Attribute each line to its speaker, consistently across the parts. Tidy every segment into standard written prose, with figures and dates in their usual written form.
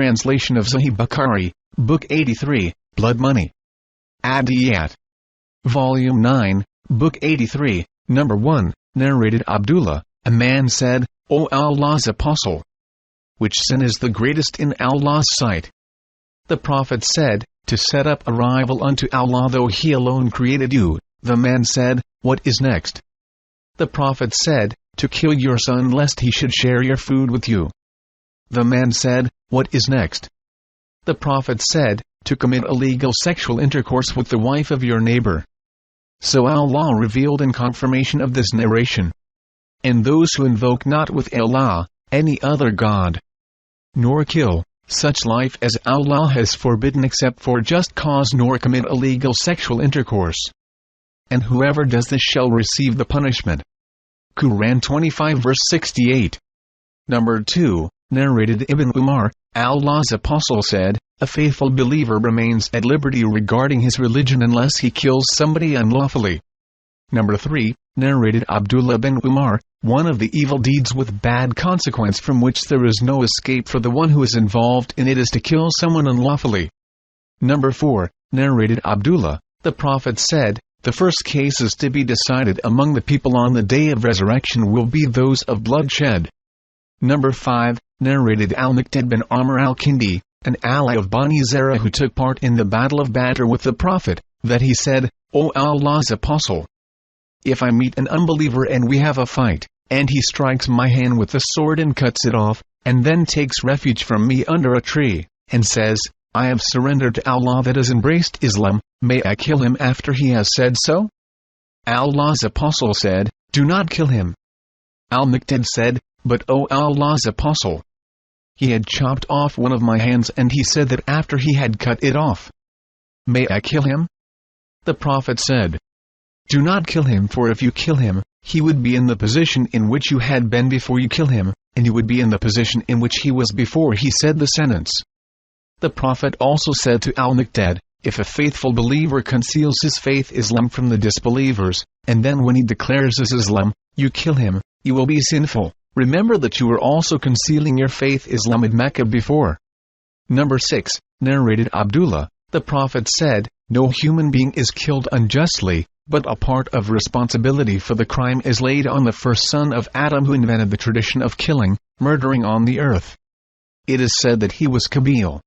Speaker 1: translation of Sahih Bukhari, Book 83, Blood Money. Diyat. Volume 9, Book 83, Number 1, narrated Abdullah, a man said, O Allah's Apostle, which sin is the greatest in Allah's sight? The Prophet said, to set up a rival unto Allah though He alone created you. The man said, what is next? The Prophet said, to kill your son lest he should share your food with you. The man said, what is next? The Prophet said, to commit illegal sexual intercourse with the wife of your neighbor. So Allah revealed in confirmation of this narration, and those who invoke not with Allah any other god, nor kill such life as Allah has forbidden except for just cause, nor commit illegal sexual intercourse, and whoever does this shall receive the punishment. Quran 25 verse 68. Number 2, narrated Ibn Umar, Allah's Apostle said, a faithful believer remains at liberty regarding his religion unless he kills somebody unlawfully. Number 3, narrated Abdullah bin Umar, one of the evil deeds with bad consequence from which there is no escape for the one who is involved in it is to kill someone unlawfully. Number 4, narrated Abdullah, the Prophet said, the first cases to be decided among the people on the day of resurrection will be those of bloodshed. Number 5, narrated Al-Miqdad bin Amr al-Kindi, an ally of Bani Zara who took part in the Battle of Badr with the Prophet, that he said, O Allah's Apostle, if I meet an unbeliever and we have a fight, and he strikes my hand with the sword and cuts it off, and then takes refuge from me under a tree, and says, I have surrendered to Allah that has embraced Islam, may I kill him after he has said so? Allah's Apostle said, do not kill him. Al-Miqdad said, but O Allah's Apostle, he had chopped off one of my hands and he said that after he had cut it off, may I kill him? The Prophet said, do not kill him, for if you kill him, he would be in the position in which you had been before you kill him, and you would be in the position in which he was before he said the sentence. The Prophet also said to Al-Miqdad, if a faithful believer conceals his faith Islam from the disbelievers, and then when he declares his Islam, you kill him, you will be sinful. Remember that you were also concealing your faith Islam in Mecca before. Number 6, narrated Abdullah, the Prophet said, no human being is killed unjustly, but a part of responsibility for the crime is laid on the first son of Adam who invented the tradition of killing, murdering on the earth. It is said that he was Qabil.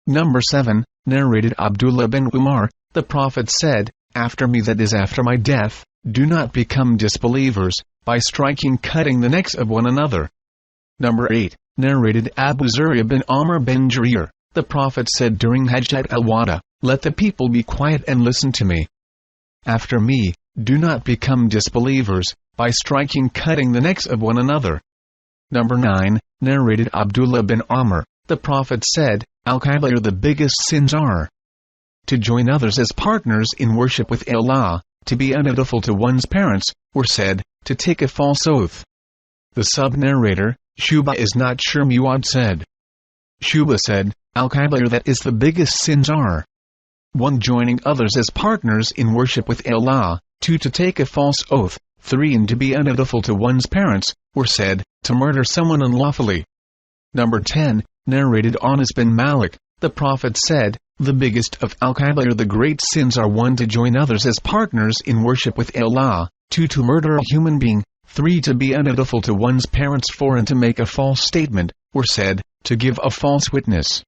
Speaker 1: Number 7, narrated Abdullah bin Umar, the Prophet said, after me, that is after my death, do not become disbelievers, by cutting the necks of one another. Number 8, narrated Abu Zur'a bin Amr bin Jarir, the Prophet said during Hajjat al-Wada, let the people be quiet and listen to me. After me, do not become disbelievers, by cutting the necks of one another. Number 9, narrated Abdullah bin Amr, the Prophet said, Al-Kabair, the biggest sins are to join others as partners in worship with Allah, to be undutiful to one's parents, or said, to take a false oath. The sub-narrator, Shuba is not sure Muad said. Shuba said, Al-Kabair, that is the biggest sins are 1. Joining others as partners in worship with Allah, 2. To take a false oath, 3. And to be undutiful to one's parents, or said, to murder someone unlawfully. Number 10, narrated Anas bin Malik, the Prophet said, the biggest of Al-Kabair, the great sins are 1. To join others as partners in worship with Allah, 2. To murder a human being, 3. To be undutiful to one's parents, 4. And to make a false statement, or said, to give a false witness.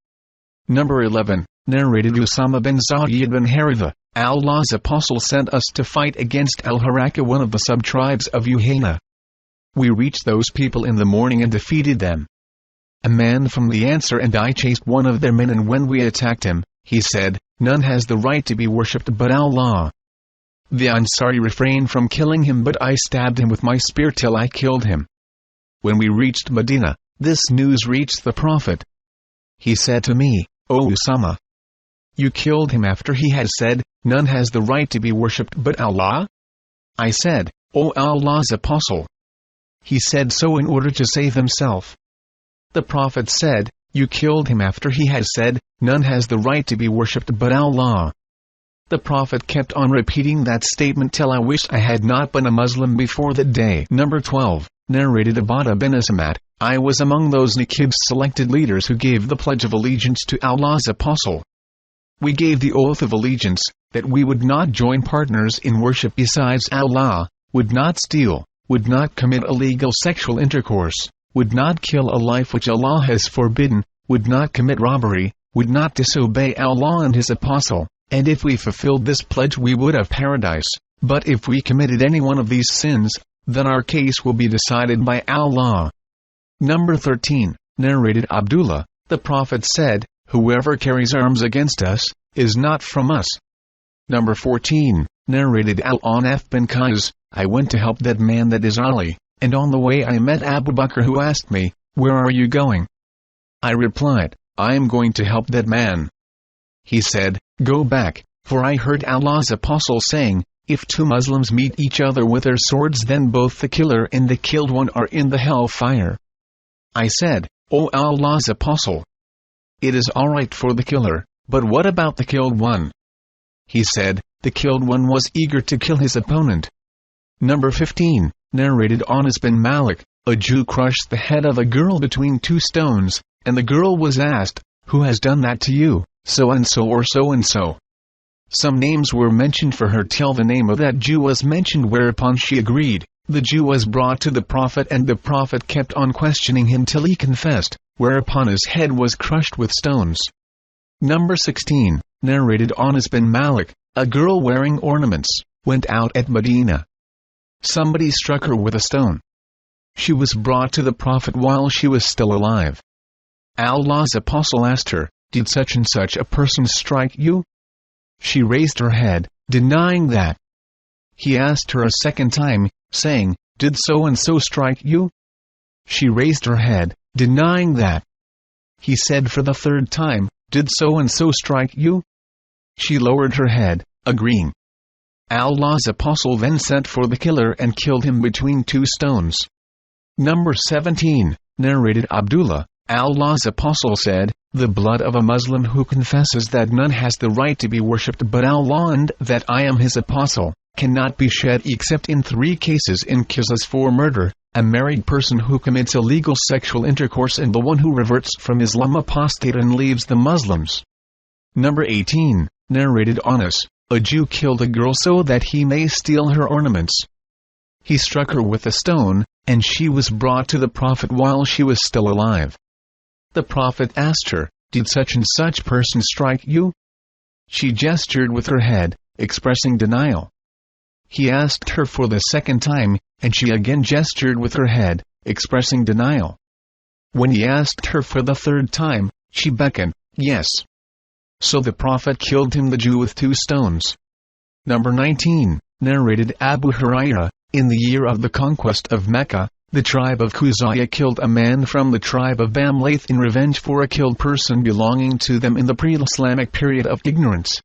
Speaker 1: Number 11, narrated Usama bin Zayd bin Haritha, Allah's Apostle sent us to fight against Al-Haraka, one of the sub-tribes of Yuhayna. We reached those people in the morning and defeated them. A man from the Ansar and I chased one of their men, and when we attacked him, he said, none has the right to be worshipped but Allah. The Ansari refrained from killing him, but I stabbed him with my spear till I killed him. When we reached Medina, this news reached the Prophet. He said to me, O Usama, you killed him after he had said, none has the right to be worshipped but Allah? I said, O Allah's Apostle. He said so in order to save himself. The Prophet said, you killed him after he had said, none has the right to be worshipped but Allah. The Prophet kept on repeating that statement till I wished I had not been a Muslim before that day. Number 12, narrated Ubadah bin Asamat, I was among those Naqib's selected leaders who gave the pledge of allegiance to Allah's apostle. We gave the oath of allegiance, that we would not join partners in worship besides Allah, would not steal, would not commit illegal sexual intercourse, would not kill a life which Allah has forbidden, would not commit robbery, would not disobey Allah and His apostle, and if we fulfilled this pledge we would have paradise, but if we committed any one of these sins, then our case will be decided by Allah. Number 13, narrated Abdullah, the Prophet said, whoever carries arms against us, is not from us. Number 14, narrated Al-Anaf bin Qais, I went to help that man, that is Ali, and on the way I met Abu Bakr, who asked me, where are you going? I replied, I am going to help that man. He said, go back, for I heard Allah's apostle saying, if two Muslims meet each other with their swords, then both the killer and the killed one are in the hell fire. I said, O Allah's apostle, it is alright for the killer, but what about the killed one? He said, the killed one was eager to kill his opponent. Number 15, narrated Anas bin Malik, a Jew crushed the head of a girl between two stones, and the girl was asked, who has done that to you, so-and-so or so-and-so? Some names were mentioned for her till the name of that Jew was mentioned, whereupon she agreed. The Jew was brought to the Prophet, and the Prophet kept on questioning him till he confessed, whereupon his head was crushed with stones. Number 16, narrated Anas bin Malik, a girl wearing ornaments, went out at Medina. Somebody struck her with a stone. She was brought to the Prophet while she was still alive. Allah's apostle asked her, did such and such a person strike you? She raised her head, denying that. He asked her a second time, saying, did so-and-so strike you? She raised her head, denying that. He said for the third time, did so-and-so strike you? She lowered her head, agreeing. Allah's apostle then sent for the killer and killed him between two stones. Number 17, narrated Abdullah, Allah's apostle said, the blood of a Muslim who confesses that none has the right to be worshipped but Allah and that I am his apostle, cannot be shed except in 3 cases: in qisas for murder, a married person who commits illegal sexual intercourse, and the one who reverts from Islam apostate and leaves the Muslims. Number 18, narrated Anas, a Jew killed a girl so that he may steal her ornaments. He struck her with a stone, and she was brought to the Prophet while she was still alive. The Prophet asked her, did such and such person strike you? She gestured with her head, expressing denial. He asked her for the second time, and she again gestured with her head, expressing denial. When he asked her for the third time, she beckoned, yes. So the Prophet killed him, the Jew, with 2 stones. Number 19, narrated Abu Hurairah, in the year of the conquest of Mecca, the tribe of Khuzayah killed a man from the tribe of Bamlath in revenge for a killed person belonging to them in the pre-Islamic period of ignorance.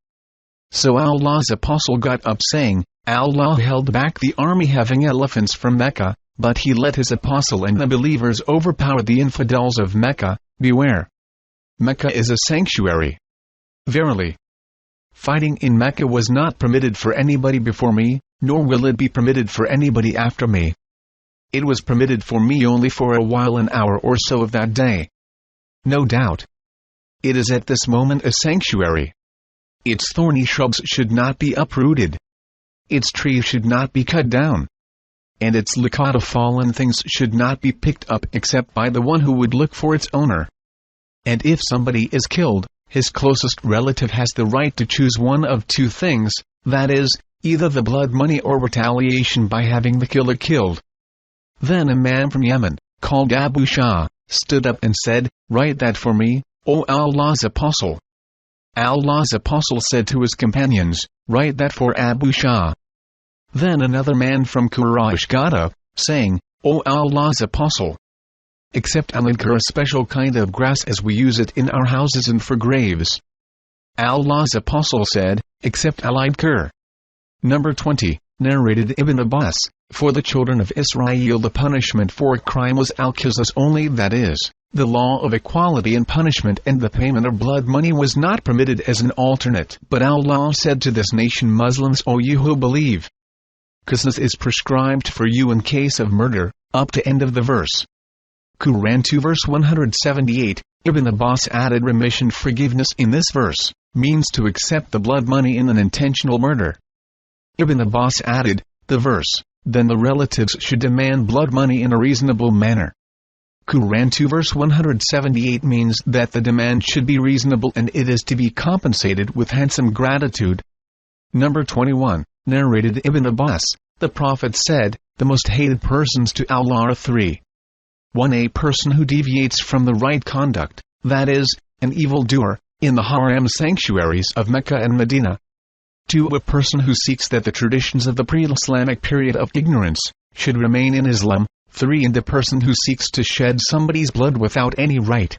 Speaker 1: So Allah's apostle got up, saying, Allah held back the army having elephants from Mecca, but he let his apostle and the believers overpower the infidels of Mecca. Beware! Mecca is a sanctuary. Verily, fighting in Mecca was not permitted for anybody before me, nor will it be permitted for anybody after me. It was permitted for me only for a while, an hour or so of that day. No doubt, it is at this moment a sanctuary. Its thorny shrubs should not be uprooted. Its trees should not be cut down. And its liqat of fallen things should not be picked up except by the one who would look for its owner. And if somebody is killed, his closest relative has the right to choose one of 2 things, that is, either the blood money or retaliation by having the killer killed. Then a man from Yemen, called Abu Shah, stood up and said, write that for me, O Allah's apostle. Allah's apostle said to his companions, write that for Abu Shah. Then another man from Quraysh got up, saying, O Allah's apostle, accept al-adkar, a special kind of grass as we use it in our houses and for graves. Allah's apostle said, accept al-adkar. Number 20, narrated Ibn Abbas, for the children of Israel the punishment for a crime was al-qisas only, that is, the law of equality in punishment, and the payment of blood money was not permitted as an alternate. But Allah said to this nation, Muslims, O you who believe, Qisas is prescribed for you in case of murder, up to end of the verse. Quran 2 verse 178, Ibn Abbas added remission forgiveness in this verse, means to accept the blood money in an intentional murder. Ibn Abbas added, the verse, then the relatives should demand blood money in a reasonable manner. Quran 2 verse 178 means that the demand should be reasonable and it is to be compensated with handsome gratitude. Number 21, narrated Ibn Abbas, the Prophet said, the most hated persons to Allah are three. 1. A person who deviates from the right conduct, that is, an evildoer, in the haram sanctuaries of Mecca and Medina. 2. A person who seeks that the traditions of the pre-Islamic period of ignorance should remain in Islam. 3. And the person who seeks to shed somebody's blood without any right.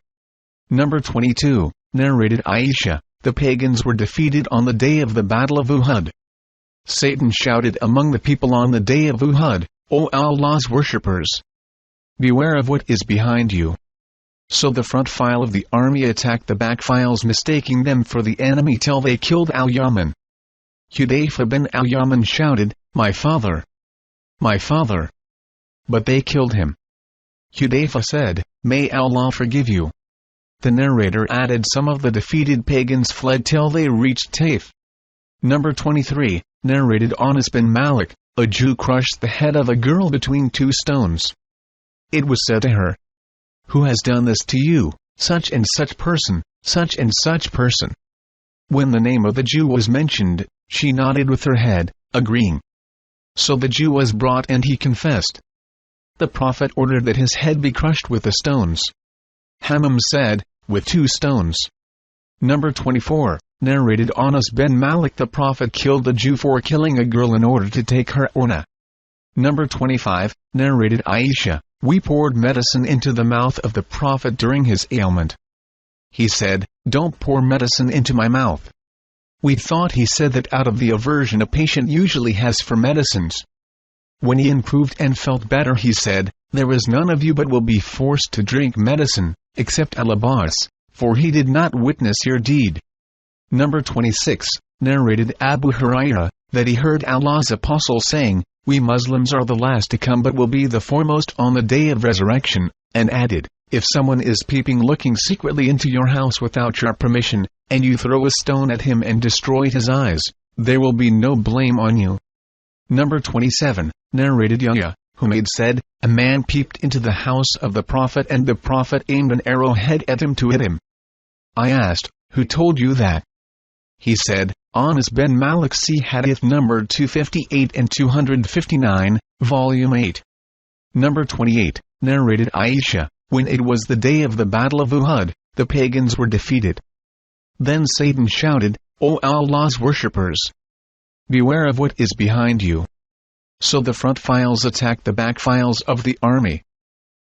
Speaker 1: Number 22, narrated Aisha, the pagans were defeated on the day of the Battle of Uhud. Satan shouted among the people on the day of Uhud, O Allah's worshippers! Beware of what is behind you. So the front file of the army attacked the back files, mistaking them for the enemy till they killed Al-Yaman. Hudayfa bin Al-Yaman shouted, My father! My father! But they killed him. Hudayfa said, May Allah forgive you. The narrator added some of the defeated pagans fled till they reached Taif. Number 23, narrated Anas bin Malik, a Jew crushed the head of a girl between two stones. It was said to her, Who has done this to you, such and such person, such and such person? When the name of the Jew was mentioned, she nodded with her head, agreeing. So the Jew was brought and he confessed. The Prophet ordered that his head be crushed with the stones. Hammam said, with 2 stones. Number 24, narrated Anas bin Malik, the Prophet killed a Jew for killing a girl in order to take her orna. Number 25, narrated Aisha, we poured medicine into the mouth of the Prophet during his ailment. He said, Don't pour medicine into my mouth. We thought he said that out of the aversion a patient usually has for medicines. When he improved and felt better he said, There is none of you but will be forced to drink medicine, except Al-Abbas, for he did not witness your deed. Number 26, narrated Abu Hurairah, that he heard Allah's apostle saying, We Muslims are the last to come but will be the foremost on the day of resurrection, and added, If someone is peeping looking secretly into your house without your permission, and you throw a stone at him and destroy his eyes, there will be no blame on you. Number 27, narrated Yahya, Humayd said, A man peeped into the house of the Prophet and the Prophet aimed an arrowhead at him to hit him. I asked, Who told you that? He said, Anas bin Malik. See Hadith number 258 and 259, Volume 8. Number 28, narrated Aisha, when it was the day of the Battle of Uhud, the pagans were defeated. Then Satan shouted, O Allah's worshippers! Beware of what is behind you. So the front files attacked the back files of the army.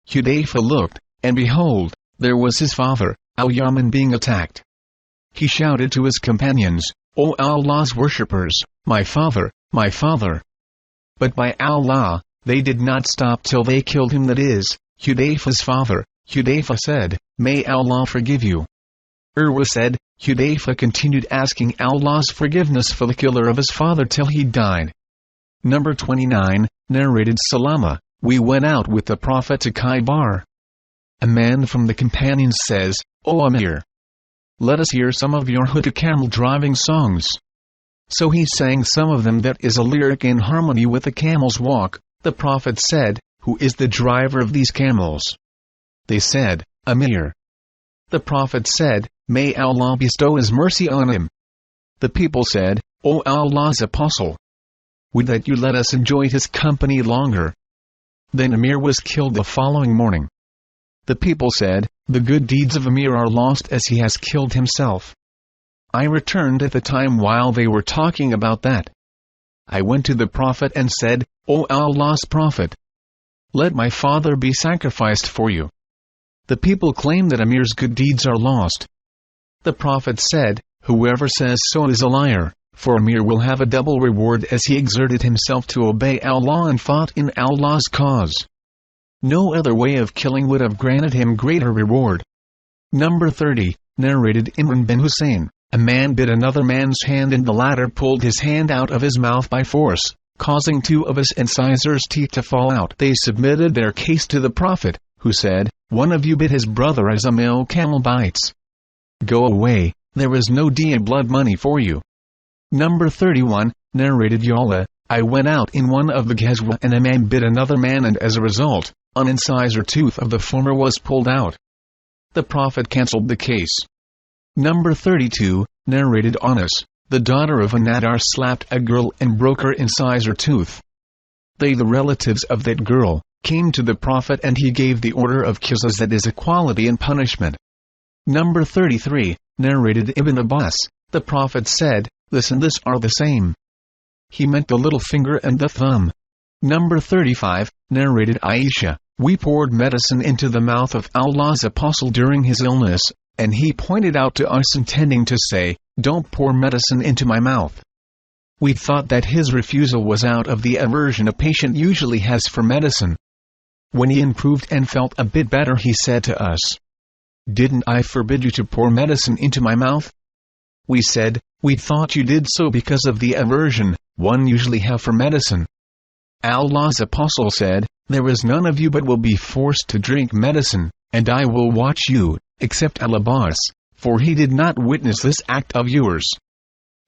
Speaker 1: Hudayfa looked, and behold, there was his father, Al-Yaman, being attacked. He shouted to his companions, O Allah's worshippers, my father, my father! But by Allah, they did not stop till they killed him, that is, Hudayfa's father. Hudayfa said, May Allah forgive you. Urwa said, Hudayfa continued asking Allah's forgiveness for the killer of his father till he died. Number 29, narrated Salama, we went out with the Prophet to Khaybar. A man from the companions says, O Amir! Let us hear some of your Huda camel driving songs. So he sang some of them, that is a lyric in harmony with the camel's walk. The Prophet said, Who is the driver of these camels? They said, Amir. The Prophet said, May Allah bestow His mercy on him. The people said, O Allah's apostle! Would that you let us enjoy his company longer. Then Amir was killed the following morning. The people said, The good deeds of Amir are lost as he has killed himself. I returned at the time while they were talking about that. I went to the Prophet and said, O Allah's Prophet! Let my father be sacrificed for you. The people claim that Amir's good deeds are lost. The Prophet said, Whoever says so is a liar, for Amir will have a double reward as he exerted himself to obey Allah and fought in Allah's cause. No other way of killing would have granted him greater reward. Number 30, narrated Imran bin Hussein, a man bit another man's hand and the latter pulled his hand out of his mouth by force, causing 2 of his incisors' teeth to fall out. They submitted their case to the Prophet, who said, "One of you bit his brother as a male camel bites. Go away, there is no Diyat blood money for you." Number 31, narrated Ya'la, I went out in one of the Ghazwa and a man bit another man, and as a result, an incisor tooth of the former was pulled out. The Prophet cancelled the case. Number 32, narrated Anas, the daughter of a Nadar slapped a girl and broke her incisor tooth. They, the relatives of that girl, came to the Prophet and he gave the order of qisas, that is equality in punishment. Number 33, narrated Ibn Abbas, the Prophet said, "This and this are the same." He meant the little finger and the thumb. Number 35, narrated Aisha, we poured medicine into the mouth of Allah's Apostle during his illness, and he pointed out to us intending to say, "Don't pour medicine into my mouth." We thought that his refusal was out of the aversion a patient usually has for medicine. When he improved and felt a bit better, he said to us, "Didn't I forbid you to pour medicine into my mouth?" We said, "We thought you did so because of the aversion one usually have for medicine." Allah's Apostle said, "There is none of you but will be forced to drink medicine, and I will watch you, except Al-Abbas, for he did not witness this act of yours."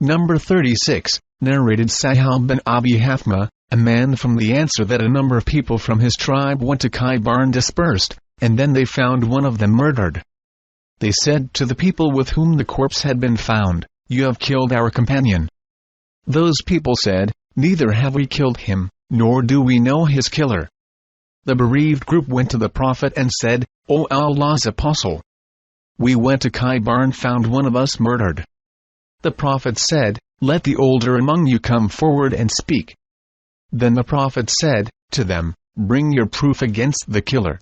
Speaker 1: Number 36, narrated Sahih bin Abi Hathma, a man from the answer that a number of people from his tribe went to Khaybar and dispersed, and then they found one of them murdered. They said to the people with whom the corpse had been found, "You have killed our companion." Those people said, "Neither have we killed him, nor do we know his killer." The bereaved group went to the Prophet and said, "O Allah's Apostle, we went to Khaybar and found one of us murdered." The Prophet said, "Let the older among you come forward and speak." Then the Prophet said to them, "Bring your proof against the killer."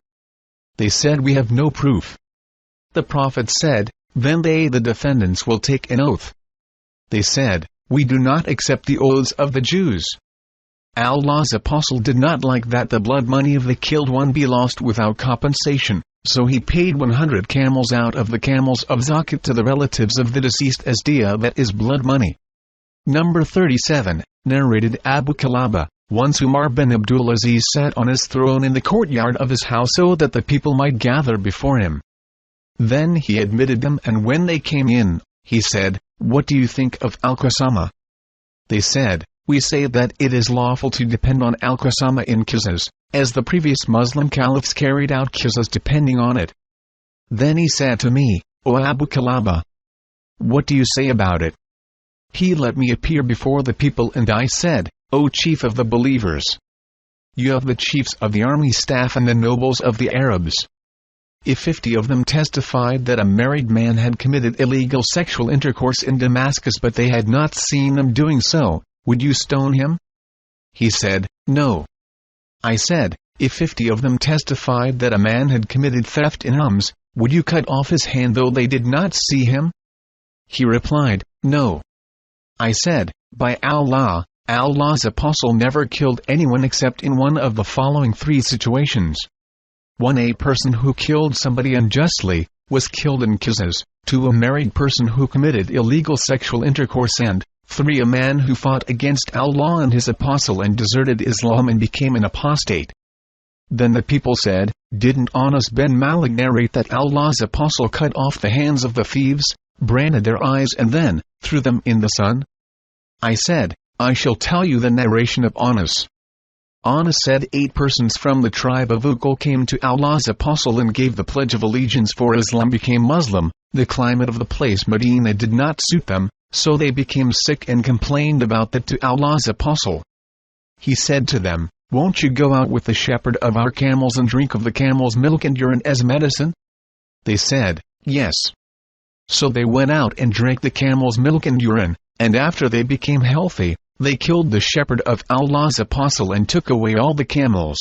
Speaker 1: They said, "We have no proof." The Prophet said, "Then they, the defendants, will take an oath." They said, "We do not accept the oaths of the Jews." Allah's Apostle did not like that the blood money of the killed one be lost without compensation, so he paid 100 camels out of the camels of Zakat to the relatives of the deceased as diya, that is blood money. Number 37, narrated Abu Kalaba, once Umar bin Abdulaziz sat on his throne in the courtyard of his house so that the people might gather before him. Then he admitted them, and when they came in, he said, "What do you think of Al-Qasama?" They said, "We say that it is lawful to depend on Al-Qasama in qisas, as the previous Muslim caliphs carried out qisas depending on it." Then he said to me, "O Abu Kalaba, what do you say about it?" He let me appear before the people, and I said, "O chief of the believers, you have the chiefs of the army staff and the nobles of the Arabs. If 50 of them testified that a married man had committed illegal sexual intercourse in Damascus but they had not seen them doing so, would you stone him?" He said, "No." I said, "If 50 of them testified that a man had committed theft in Homs, would you cut off his hand though they did not see him?" He replied, "No." I said, "By Allah, Allah's Apostle never killed anyone except in one of the following 3 situations. 1. A person who killed somebody unjustly, was killed in qisas. 2. A married person who committed illegal sexual intercourse, and 3. A man who fought against Allah and his Apostle and deserted Islam and became an apostate." Then the people said, "Didn't Anas bin Malik narrate that Allah's Apostle cut off the hands of the thieves, branded their eyes and then threw them in the sun?" I said, "I shall tell you the narration of Anas." Anas said 8 persons from the tribe of Ukul came to Allah's Apostle and gave the pledge of allegiance for Islam, became Muslim. The climate of the place Medina did not suit them, so they became sick and complained about that to Allah's Apostle. He said to them, "Won't you go out with the shepherd of our camels and drink of the camel's milk and urine as medicine?" They said, "Yes." So they went out and drank the camel's milk and urine, and after they became healthy, they killed the shepherd of Allah's Apostle and took away all the camels.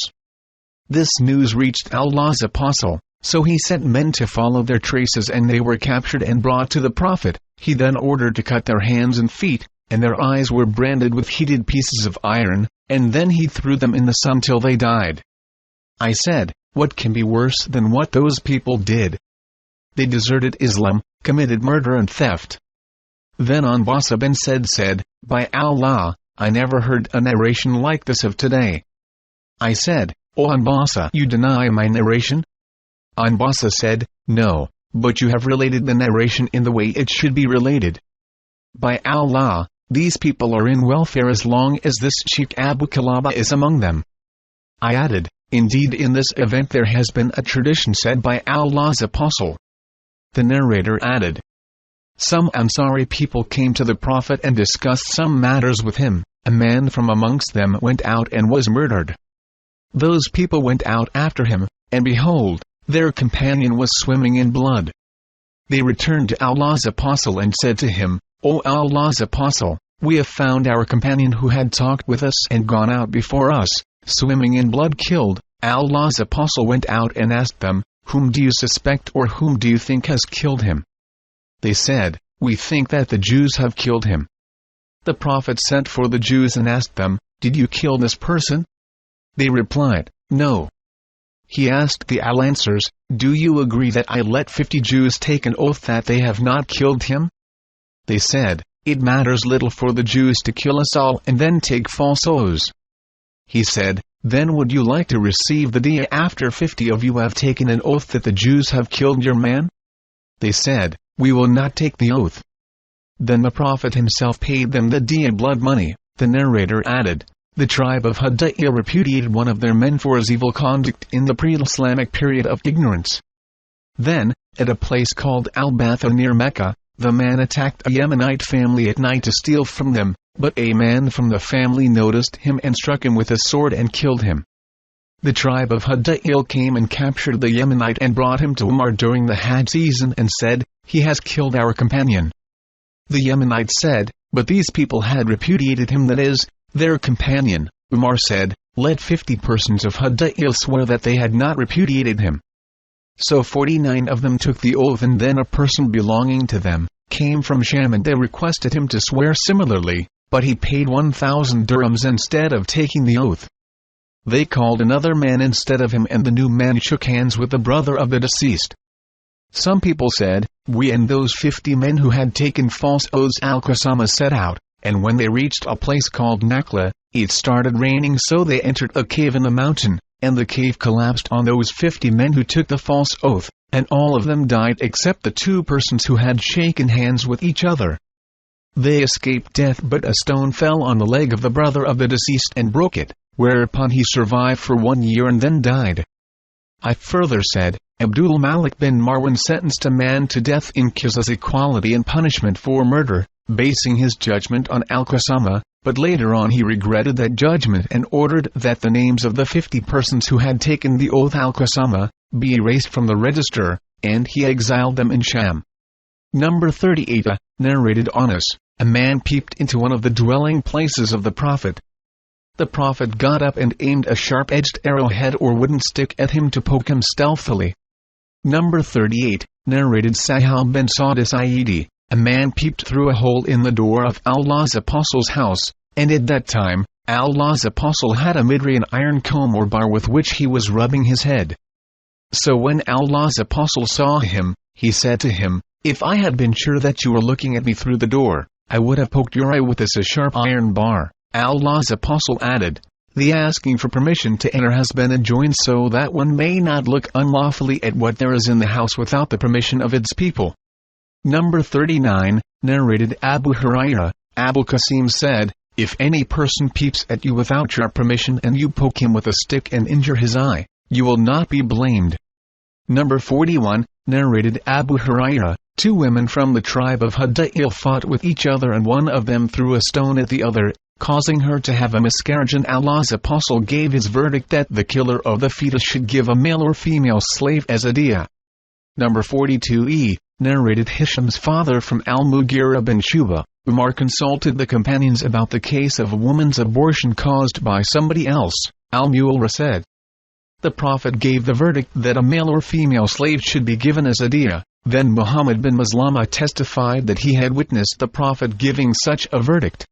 Speaker 1: This news reached Allah's Apostle, so he sent men to follow their traces, and they were captured and brought to the Prophet. He then ordered to cut their hands and feet, and their eyes were branded with heated pieces of iron, and then he threw them in the sun till they died. I said, "What can be worse than what those people did? They deserted Islam, committed murder and theft." Then Anbasa bin said, "By Allah, I never heard a narration like this of today. I said, O Anbasa, you deny my narration? Anbasa said, no, but you have related the narration in the way it should be related. By Allah, these people are in welfare as long as this Sheikh Abu Kilaba is among them. I added, indeed in this event there has been a tradition said by Allah's Apostle. The narrator added, some Ansari people came to the Prophet and discussed some matters with him. A man from amongst them went out and was murdered. Those people went out after him, and behold, their companion was swimming in blood. They returned to Allah's Apostle and said to him, O Allah's Apostle, we have found our companion who had talked with us and gone out before us, swimming in blood killed. Allah's Apostle went out and asked them, whom do you suspect or whom do you think has killed him? They said, we think that the Jews have killed him. The Prophet sent for the Jews and asked them, did you kill this person? They replied, no. He asked the Al-Ansars, do you agree that I let 50 Jews take an oath that they have not killed him? They said, it matters little for the Jews to kill us all and then take false oaths. He said, then would you like to receive the Diyat after 50 of you have taken an oath that the Jews have killed your man? They said, we will not take the oath. Then the Prophet himself paid them the Diyat blood money. The narrator added, the tribe of Hudayl repudiated one of their men for his evil conduct in the pre-Islamic period of ignorance. Then, at a place called Al-Batha near Mecca, the man attacked a Yemenite family at night to steal from them, but a man from the family noticed him and struck him with a sword and killed him. The tribe of Hudayl came and captured the Yemenite and brought him to Umar during the Hajj season and said, he has killed our companion. The Yemenite said, but these people had repudiated him, that is, their companion. Umar said, let 50 persons of Hudayl swear that they had not repudiated him. So 49 of them took the oath, and then a person belonging to them came from Sham and they requested him to swear similarly, but he paid 1,000 dirhams instead of taking the oath. They called another man instead of him, and the new man shook hands with the brother of the deceased. Some people said, we and those 50 men who had taken false oaths Al-Qasama set out, and when they reached a place called Nakla, it started raining, so they entered a cave in the mountain, and the cave collapsed on those 50 men who took the false oath, and all of them died except the 2 persons who had shaken hands with each other. They escaped death, but a stone fell on the leg of the brother of the deceased and broke it, whereupon he survived for 1 year and then died. I further said, Abdul Malik bin Marwan sentenced a man to death in Qisas equality and punishment for murder, basing his judgment on Al-Qasama, but later on he regretted that judgment and ordered that the names of the 50 persons who had taken the oath Al-Qasama be erased from the register, and he exiled them in Sham. Number 38. Narrated Anas, a man peeped into one of the dwelling places of the Prophet. The Prophet got up and aimed a sharp-edged arrowhead or wooden stick at him to poke him stealthily. Number 38. Narrated Sahih bin Sa'id, a man peeped through a hole in the door of Allah's Apostle's house, and at that time, Allah's Apostle had a Midrayan iron comb or bar with which he was rubbing his head. So when Allah's Apostle saw him, he said to him, if I had been sure that you were looking at me through the door, I would have poked your eye with this sharp iron bar. Allah's Apostle added, the asking for permission to enter has been adjoined so that one may not look unlawfully at what there is in the house without the permission of its people. Number 39. Narrated Abu Hurairah, Abu Qasim said, if any person peeps at you without your permission and you poke him with a stick and injure his eye, you will not be blamed. Number 41. Narrated Abu Hurairah, 2 women from the tribe of Hudayl fought with each other and one of them threw a stone at the other, causing her to have a miscarriage, and Allah's Apostle gave his verdict that the killer of the fetus should give a male or female slave as a diyah. Number 42. Narrated Hisham's father from Al-Mughira bin Shuba, Umar consulted the companions about the case of a woman's abortion caused by somebody else. Al-Mughira said, the Prophet gave the verdict that a male or female slave should be given as a diyah. Then Muhammad bin Maslama testified that he had witnessed the Prophet giving such a verdict.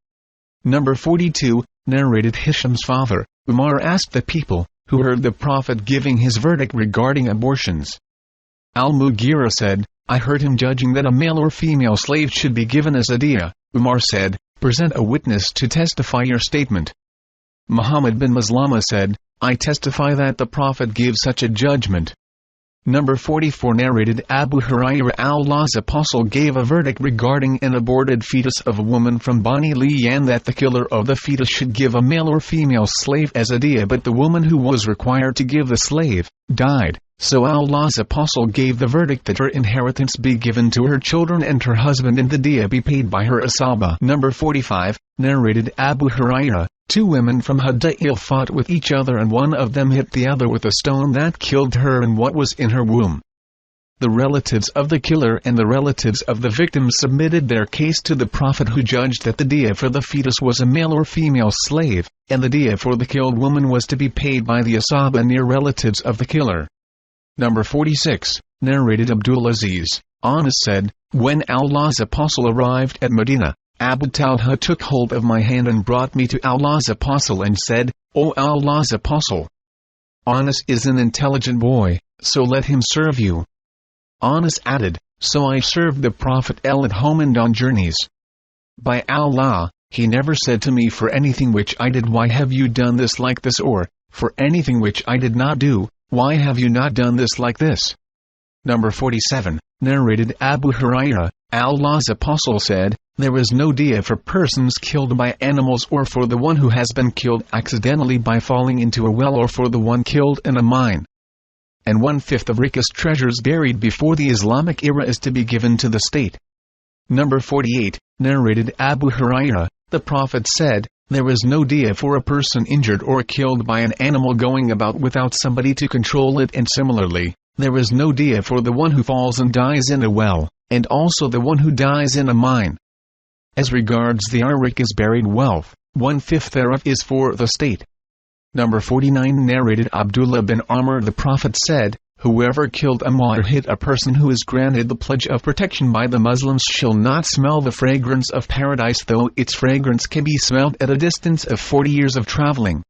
Speaker 1: Number 42. Narrated Hisham's father, Umar asked the people, who heard the Prophet giving his verdict regarding abortions. Al-Mughira said, I heard him judging that a male or female slave should be given as a diyah. Umar said, present a witness to testify your statement." Muhammad bin Maslama said, "I testify that the Prophet gave such a judgment." Number 44 narrated Abu Hurairah, Allah's Apostle gave a verdict regarding an aborted fetus of a woman from Bani Liyan that the killer of the fetus should give a male or female slave as a diya, but the woman who was required to give the slave died, so Allah's Apostle gave the verdict that her inheritance be given to her children and her husband and the diya be paid by her asaba. Number 45 narrated Abu Hurairah, two women from Hadith fought with each other and one of them hit the other with a stone that killed her and what was in her womb. The relatives of the killer and the relatives of the victim submitted their case to the Prophet, who judged that the diya for the fetus was a male or female slave, and the diya for the killed woman was to be paid by the asaba near relatives of the killer. Number 46 narrated Abdulaziz, Anas said, "When Allah's Apostle arrived at Medina, Abu Talha took hold of my hand and brought me to Allah's Apostle and said, 'O Allah's Apostle, Anas is an intelligent boy, so let him serve you.' Anas added, 'So I served the Prophet at home and on journeys. By Allah, he never said to me, for anything which I did, why have you done this like this, or, for anything which I did not do, why have you not done this like this?'" Number 47 narrated Abu Hurairah, Allah's Apostle said, "There is no diya for persons killed by animals, or for the one who has been killed accidentally by falling into a well, or for the one killed in a mine. And 1/5 of richest treasures buried before the Islamic era is to be given to the state." Number 48 narrated Abu Hurairah, the Prophet said, "There is no diya for a person injured or killed by an animal going about without somebody to control it, and similarly, there is no diya for the one who falls and dies in a well, and also the one who dies in a mine. As regards the Arika's buried wealth, 1/5 thereof is for the state." Number 49 narrated Abdullah bin Amr, the Prophet said, "Whoever killed a or hit a person who is granted the pledge of protection by the Muslims shall not smell the fragrance of paradise, though its fragrance can be smelled at a distance of 40 years of traveling."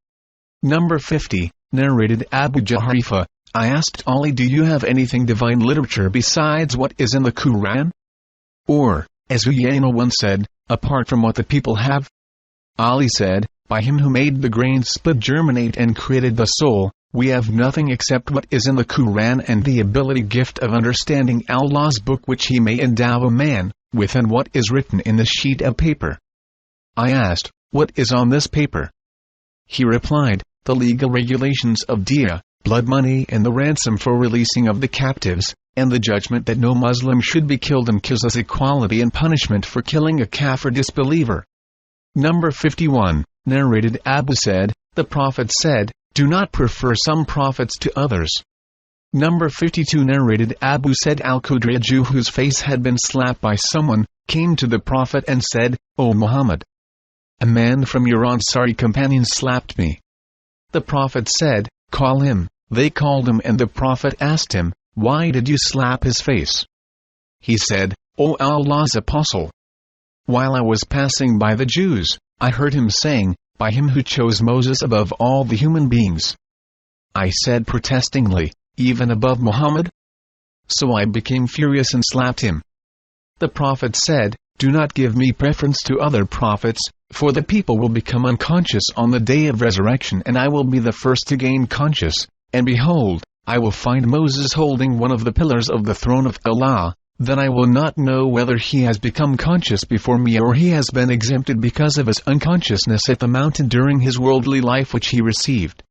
Speaker 1: Number 50 narrated Abu Jahrifa, "I asked Ali, do you have anything divine literature besides what is in the Quran? Or, as Uyayna once said, apart from what the people have?" Ali said, "By him who made the grain split germinate and created the soul, we have nothing except what is in the Quran and the ability gift of understanding Allah's book, which he may endow a man with, and what is written in the sheet of paper." I asked, "What is on this paper?" He replied, "The legal regulations of diya, blood money, and the ransom for releasing of the captives, and the judgment that no Muslim should be killed, and kills equality and punishment for killing a kafir disbeliever." Number 51 narrated Abu said, "The Prophet said, do not prefer some prophets to others." Number 52 narrated Abu said, Al-Khudri, Jew whose face had been slapped by someone, came to the Prophet and said, "O Muhammad, a man from your Ansari companions slapped me." The Prophet said, "Call him." They called him, and the Prophet asked him, "Why did you slap his face?" He said, "O Allah's Apostle, while I was passing by the Jews, I heard him saying, 'By him who chose Moses above all the human beings.' I said protestingly, 'Even above Muhammad?' So I became furious and slapped him." The Prophet said, "Do not give me preference to other prophets, for the people will become unconscious on the day of resurrection, and I will be the first to gain conscious, and behold, I will find Moses holding one of the pillars of the throne of Allah. Then I will not know whether he has become conscious before me, or he has been exempted because of his unconsciousness at the mountain during his worldly life which he received."